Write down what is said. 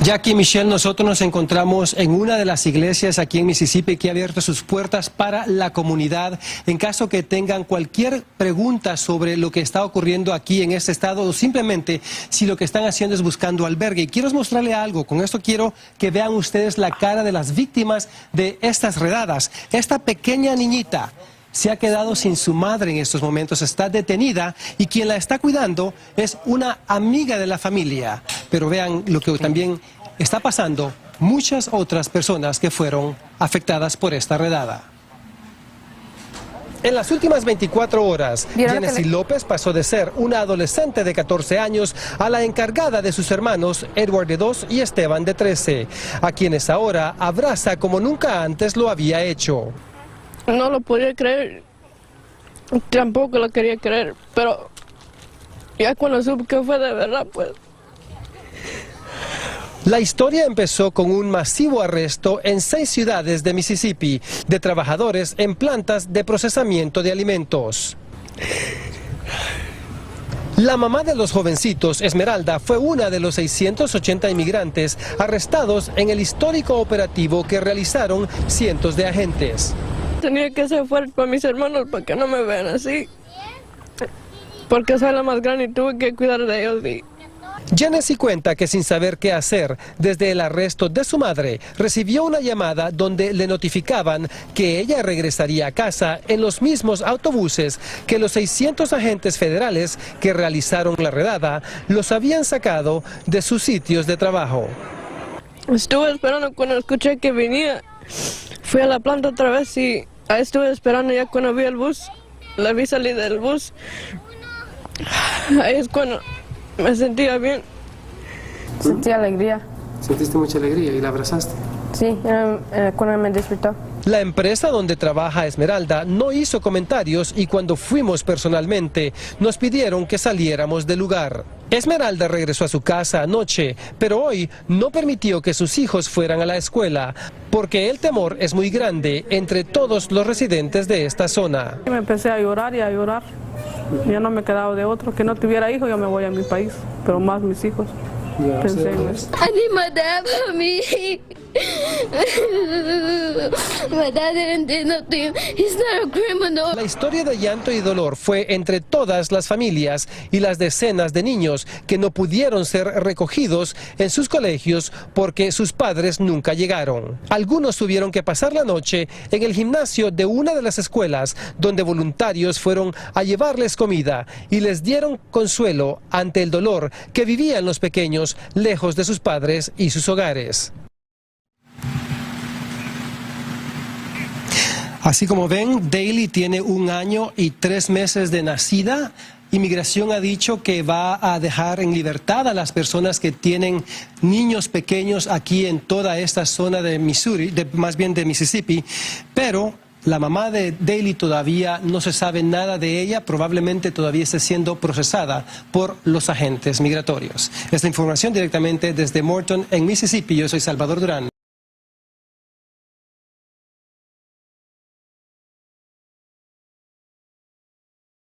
Jackie y Michelle, nosotros nos encontramos en una de las iglesias aquí en Mississippi que ha abierto sus puertas para la comunidad. En caso que tengan cualquier pregunta sobre lo que está ocurriendo aquí en este estado o simplemente si lo que están haciendo es buscando albergue. Y quiero mostrarle algo. Con esto quiero que vean ustedes la cara de las víctimas de estas redadas. Esta pequeña niñita se ha quedado sin su madre en estos momentos, está detenida y quien la está cuidando es una amiga de la familia. Pero vean lo que también está pasando, muchas otras personas que fueron afectadas por esta redada. En las últimas 24 horas, Genesis López pasó de ser una adolescente de 14 años a la encargada de sus hermanos Edward de 2 y Esteban de 13, a quienes ahora abraza como nunca antes lo había hecho. No lo podía creer, tampoco lo quería creer, pero ya cuando supe que fue de verdad, pues... La historia empezó con un masivo arresto en 6 ciudades de Mississippi de trabajadores en plantas de procesamiento de alimentos. La mamá de los jovencitos, Esmeralda, fue una de los 680 inmigrantes arrestados en el histórico operativo que realizaron cientos de agentes. Tenía que ser fuerte para mis hermanos para que no me vean así, porque soy la más grande y tuve que cuidar de ellos. Genesis cuenta que sin saber qué hacer, desde el arresto de su madre, recibió una llamada donde le notificaban que ella regresaría a casa en los mismos autobuses que los 600 agentes federales que realizaron la redada los habían sacado de sus sitios de trabajo. Estuve esperando cuando escuché que venía, fui a la planta otra vez y ahí estuve esperando. Ya cuando vi el bus, la vi salir del bus, ahí es cuando me sentía bien. Sentí alegría. ¿Sentiste mucha alegría y la abrazaste? Sí, cuando me despertó. La empresa donde trabaja Esmeralda no hizo comentarios y cuando fuimos personalmente nos pidieron que saliéramos del lugar. Esmeralda regresó a su casa anoche, pero hoy no permitió que sus hijos fueran a la escuela porque el temor es muy grande entre todos los residentes de esta zona. Me empecé a llorar y a llorar. Ya no me quedaba de otro. Que no tuviera hijos, yo me voy a mi país, pero más mis hijos. Pensé en eso. I need my dad for me. My dad didn't do nothing. He's not a criminal. La historia de llanto y dolor fue entre todas las familias y las decenas de niños que no pudieron ser recogidos en sus colegios porque sus padres nunca llegaron. Algunos tuvieron que pasar la noche en el gimnasio de una de las escuelas donde voluntarios fueron a llevarles comida y les dieron consuelo ante el dolor que vivían los pequeños lejos de sus padres y sus hogares. Así como ven, Daily tiene 1 año y 3 meses de nacida. Inmigración ha dicho que va a dejar en libertad a las personas que tienen niños pequeños aquí en toda esta zona de Missouri, más bien de Mississippi, pero la mamá de Daily todavía no se sabe nada de ella, probablemente todavía esté siendo procesada por los agentes migratorios. Esta información directamente desde Morton, en Mississippi. Yo soy Salvador Durán.